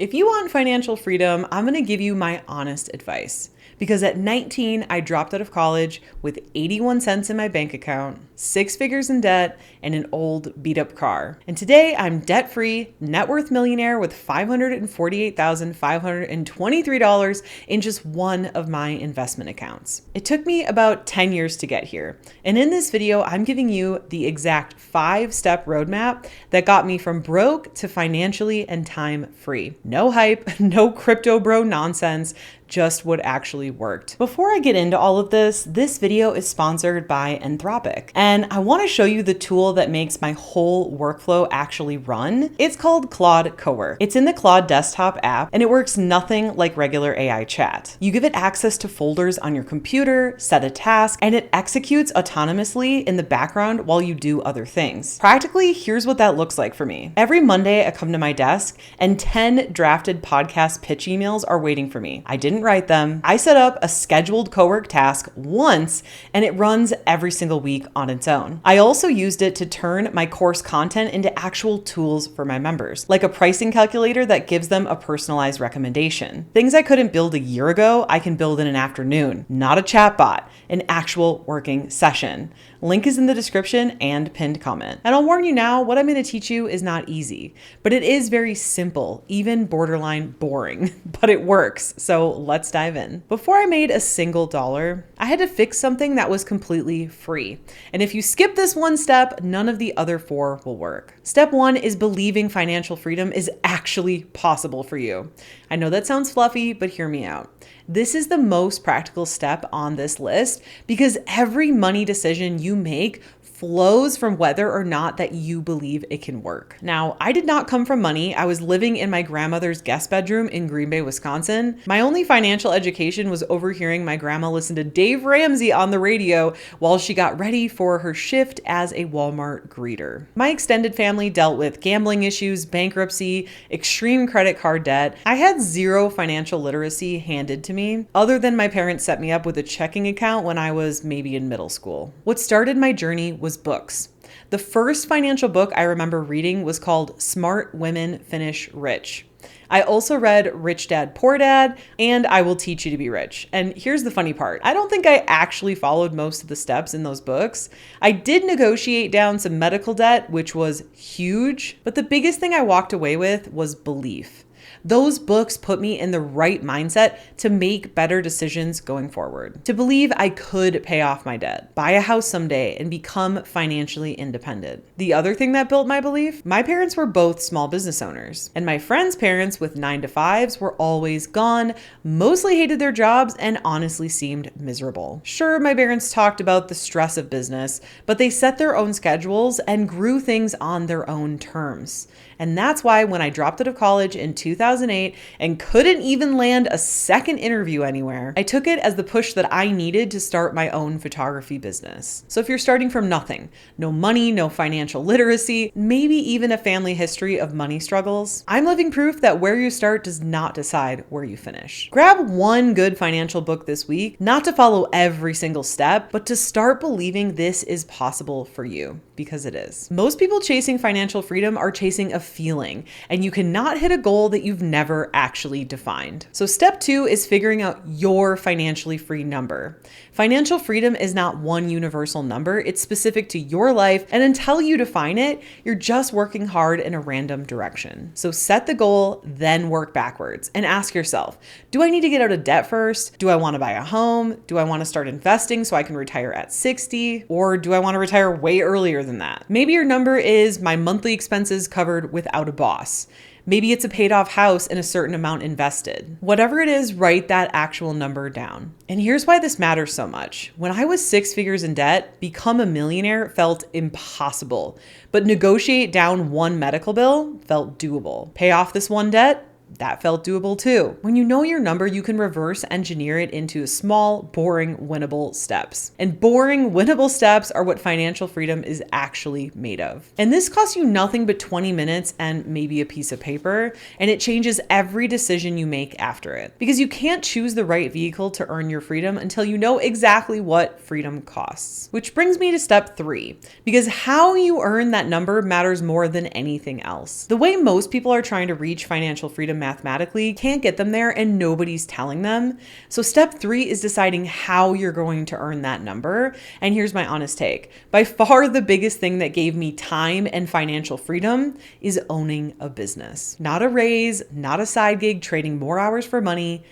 If you want financial freedom, I'm going to give you my honest advice. Because at 19, I dropped out of college with 81 cents in my bank account, 6 figures in debt, and an old beat up car. And today I'm debt free, net worth millionaire with $548,523 in just one of my investment accounts. It took me about 10 years to get here. And in this video, I'm giving you the exact 5-step roadmap that got me from broke to financially and time free. No hype, no crypto bro nonsense, just what actually worked. Before I get into all of this video is sponsored by Anthropic. And I want to show you the tool that makes my whole workflow actually run. It's called Claude Cowork. It's in the Claude desktop app and it works nothing like regular AI chat. You give it access to folders on your computer, set a task, and it executes autonomously in the background while you do other things. Practically, here's what that looks like for me. Every Monday, I come to my desk and 10 drafted podcast pitch emails are waiting for me. I didn't write them. I set up a scheduled cowork task once and it runs every single week on its own. I also used it to turn my course content into actual tools for my members, like a pricing calculator that gives them a personalized recommendation. Things I couldn't build a year ago, I can build in an afternoon. Not a chatbot, an actual working session. Link is in the description and pinned comment. And I'll warn you now, what I'm going to teach you is not easy, but it is very simple, even borderline boring, but it works. So let's dive in. Before I made a single dollar, I had to fix something that was completely free. And if you skip this one step, none of the other 4 will work. Step 1 is believing financial freedom is actually possible for you. I know that sounds fluffy, but hear me out. This is the most practical step on this list because every money decision you make flows from whether or not that you believe it can work. Now, I did not come from money. I was living in my grandmother's guest bedroom in Green Bay, Wisconsin. My only financial education was overhearing my grandma listen to Dave Ramsey on the radio while she got ready for her shift as a Walmart greeter. My extended family dealt with gambling issues, bankruptcy, extreme credit card debt. I had zero financial literacy handed to me, other than my parents set me up with a checking account when I was maybe in middle school. What started my journey was books. The first financial book I remember reading was called Smart Women Finish Rich. I also read Rich Dad, Poor Dad, and I Will Teach You to Be Rich. And here's the funny part. I don't think I actually followed most of the steps in those books. I did negotiate down some medical debt, which was huge, but the biggest thing I walked away with was belief. Those books put me in the right mindset to make better decisions going forward, to believe I could pay off my debt, buy a house someday, and become financially independent. The other thing that built my belief, my parents were both small business owners, and my friends' parents with 9-to-5s were always gone, mostly hated their jobs, and honestly seemed miserable. Sure, my parents talked about the stress of business, but they set their own schedules and grew things on their own terms. And that's why when I dropped out of college in 2008 and couldn't even land a second interview anywhere, I took it as the push that I needed to start my own photography business. So if you're starting from nothing, no money, no financial literacy, maybe even a family history of money struggles, I'm living proof that where you start does not decide where you finish. Grab one good financial book this week, not to follow every single step, but to start believing this is possible for you, because it is. Most people chasing financial freedom are chasing a feeling, and you cannot hit a goal that you've never actually defined. So step 2 is figuring out your financially free number. Financial freedom is not one universal number. It's specific to your life, and until you define it, you're just working hard in a random direction. So set the goal, then work backwards and ask yourself, do I need to get out of debt first? Do I want to buy a home? Do I want to start investing so I can retire at 60? Or do I want to retire way earlier than that? Maybe your number is my monthly expenses covered without a boss. Maybe it's a paid off house and a certain amount invested. Whatever it is, write that actual number down. And here's why this matters so much. When I was 6 figures in debt, become a millionaire felt impossible, but negotiate down one medical bill felt doable. Pay off this one debt? That felt doable too. When you know your number, you can reverse engineer it into small, boring, winnable steps. And boring, winnable steps are what financial freedom is actually made of. And this costs you nothing but 20 minutes and maybe a piece of paper, and it changes every decision you make after it. Because you can't choose the right vehicle to earn your freedom until you know exactly what freedom costs. Which brings me to step 3, because how you earn that number matters more than anything else. The way most people are trying to reach financial freedom mathematically, can't get them there, and nobody's telling them. So step 3 is deciding how you're going to earn that number. And here's my honest take. By far the biggest thing that gave me time and financial freedom is owning a business. Not a raise, not a side gig trading more hours for money,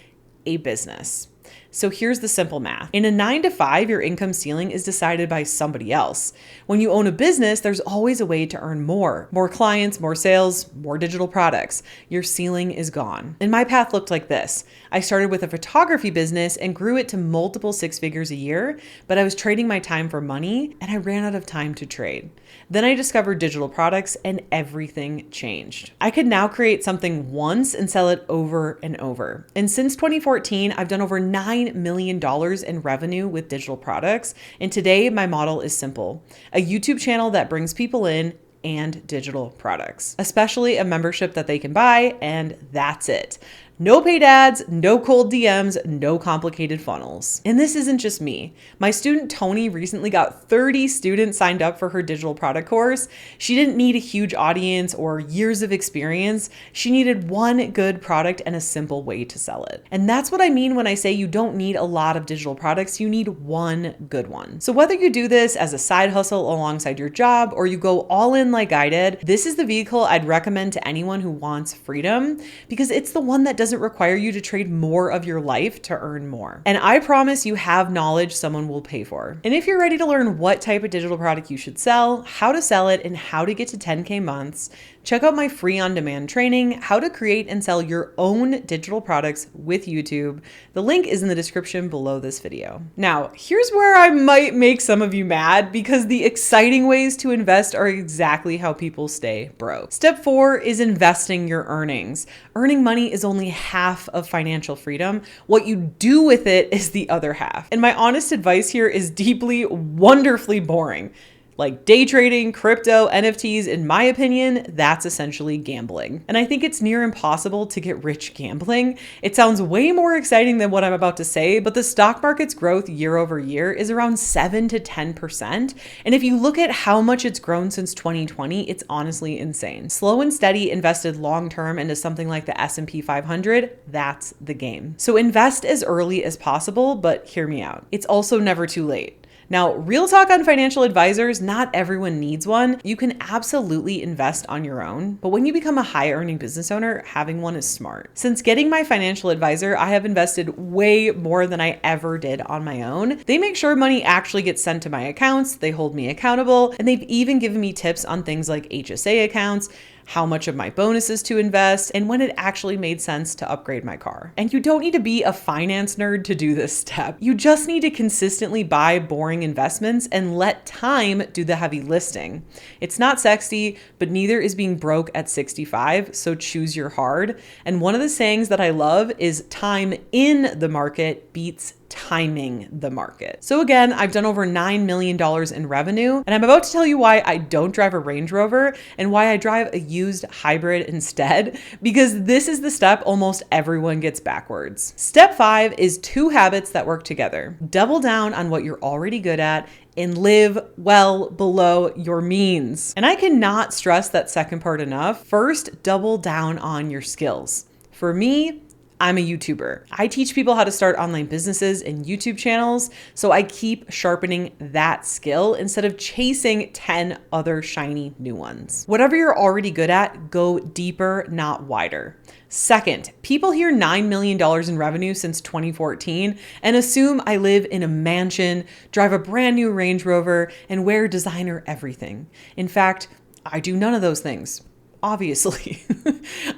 a business. So here's the simple math. In a 9 to 5, your income ceiling is decided by somebody else. When you own a business, there's always a way to earn more. More clients, more sales, more digital products. Your ceiling is gone. And my path looked like this. I started with a photography business and grew it to multiple 6 figures a year, but I was trading my time for money and I ran out of time to trade. Then I discovered digital products and everything changed. I could now create something once and sell it over and over. And since 2014, I've done over $9 million in revenue with digital products. And today my model is simple. A YouTube channel that brings people in and digital products, especially a membership that they can buy, and that's it. No paid ads, no cold DMs, no complicated funnels. And this isn't just me. My student Tony recently got 30 students signed up for her digital product course. She didn't need a huge audience or years of experience. She needed one good product and a simple way to sell it. And that's what I mean when I say you don't need a lot of digital products, you need one good one. So whether you do this as a side hustle alongside your job or you go all in like I did, this is the vehicle I'd recommend to anyone who wants freedom, because it's the one that doesn't require you to trade more of your life to earn more. And I promise you have knowledge someone will pay for. And if you're ready to learn what type of digital product you should sell, how to sell it, and how to get to 10K months, check out my free on-demand training, How to Create and Sell Your Own Digital Products with YouTube. The link is in the description below this video. Now, here's where I might make some of you mad, because the exciting ways to invest are exactly how people stay broke. Step 4 is investing your earnings. Earning money is only half of financial freedom. What you do with it is the other half. And my honest advice here is deeply, wonderfully boring. Like day trading, crypto, NFTs, in my opinion, that's essentially gambling. And I think it's near impossible to get rich gambling. It sounds way more exciting than what I'm about to say, but the stock market's growth year over year is around 7 to 10%. And if you look at how much it's grown since 2020, it's honestly insane. Slow and steady invested long-term into something like the S&P 500, that's the game. So invest as early as possible, but hear me out. It's also never too late. Now, real talk on financial advisors, not everyone needs one. You can absolutely invest on your own, but when you become a high earning business owner, having one is smart. Since getting my financial advisor, I have invested way more than I ever did on my own. They make sure money actually gets sent to my accounts, they hold me accountable, and they've even given me tips on things like HSA accounts, how much of my bonuses to invest, and when it actually made sense to upgrade my car. And you don't need to be a finance nerd to do this step. You just need to consistently buy boring investments and let time do the heavy lifting. It's not sexy, but neither is being broke at 65, so choose your hard. And one of the sayings that I love is time in the market beats timing the market. So again, I've done over $9 million in revenue, and I'm about to tell you why I don't drive a Range Rover and why I drive a used hybrid instead, because this is the step almost everyone gets backwards. Step 5 is 2 habits that work together. Double down on what you're already good at and live well below your means. And I cannot stress that second part enough. First, double down on your skills. For me, I'm a YouTuber. I teach people how to start online businesses and YouTube channels, so I keep sharpening that skill instead of chasing 10 other shiny new ones. Whatever you're already good at, go deeper, not wider. Second, people hear $9 million in revenue since 2014 and assume I live in a mansion, drive a brand new Range Rover, and wear designer everything. In fact, I do none of those things. Obviously.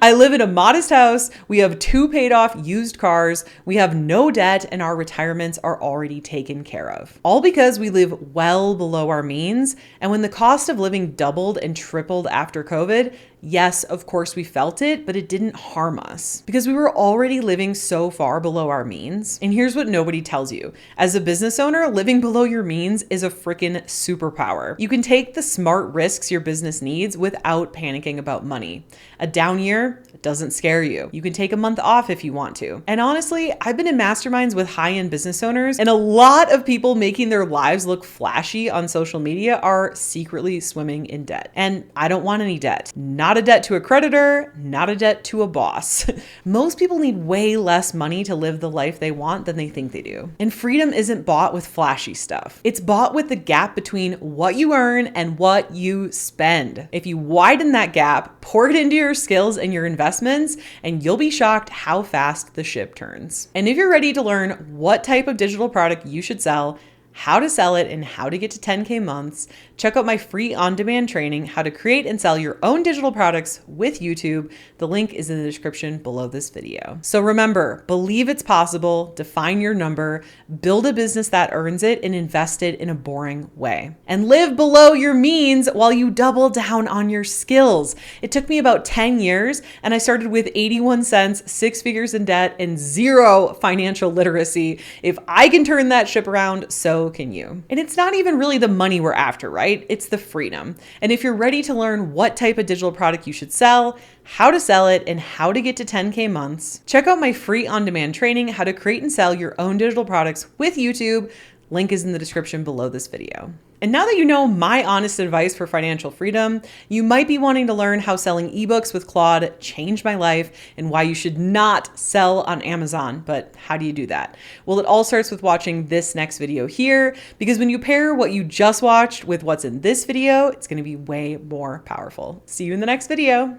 I live in a modest house. We have 2 paid off used cars. We have no debt and our retirements are already taken care of. All because we live well below our means. And when the cost of living doubled and tripled after COVID, yes, of course we felt it, but it didn't harm us because we were already living so far below our means. And here's what nobody tells you. As a business owner, living below your means is a freaking superpower. You can take the smart risks your business needs without panicking about money. A down year, doesn't scare you. You can take a month off if you want to. And honestly, I've been in masterminds with high-end business owners, and a lot of people making their lives look flashy on social media are secretly swimming in debt. And I don't want any debt. Not a debt to a creditor, not a debt to a boss. Most people need way less money to live the life they want than they think they do. And freedom isn't bought with flashy stuff. It's bought with the gap between what you earn and what you spend. If you widen that gap, pour it into your skills and your investments, and you'll be shocked how fast the ship turns. And if you're ready to learn what type of digital product you should sell, how to sell it, and how to get to 10K months, check out my free on-demand training, How to Create and Sell Your Own Digital Products with YouTube. The link is in the description below this video. So remember, believe it's possible, define your number, build a business that earns it, and invest it in a boring way. And live below your means while you double down on your skills. It took me about 10 years, and I started with 81 cents, 6 figures in debt, and 0 financial literacy. If I can turn that ship around, so can you. And it's not even really the money we're after, right? It's the freedom. And if you're ready to learn what type of digital product you should sell, how to sell it, and how to get to 10K months, check out my free on-demand training, How to Create and Sell Your Own Digital Products with YouTube. Link is in the description below this video. And now that you know my honest advice for financial freedom, you might be wanting to learn how selling ebooks with Claude changed my life and why you should not sell on Amazon. But how do you do that? Well, it all starts with watching this next video here, because when you pair what you just watched with what's in this video, it's going to be way more powerful. See you in the next video.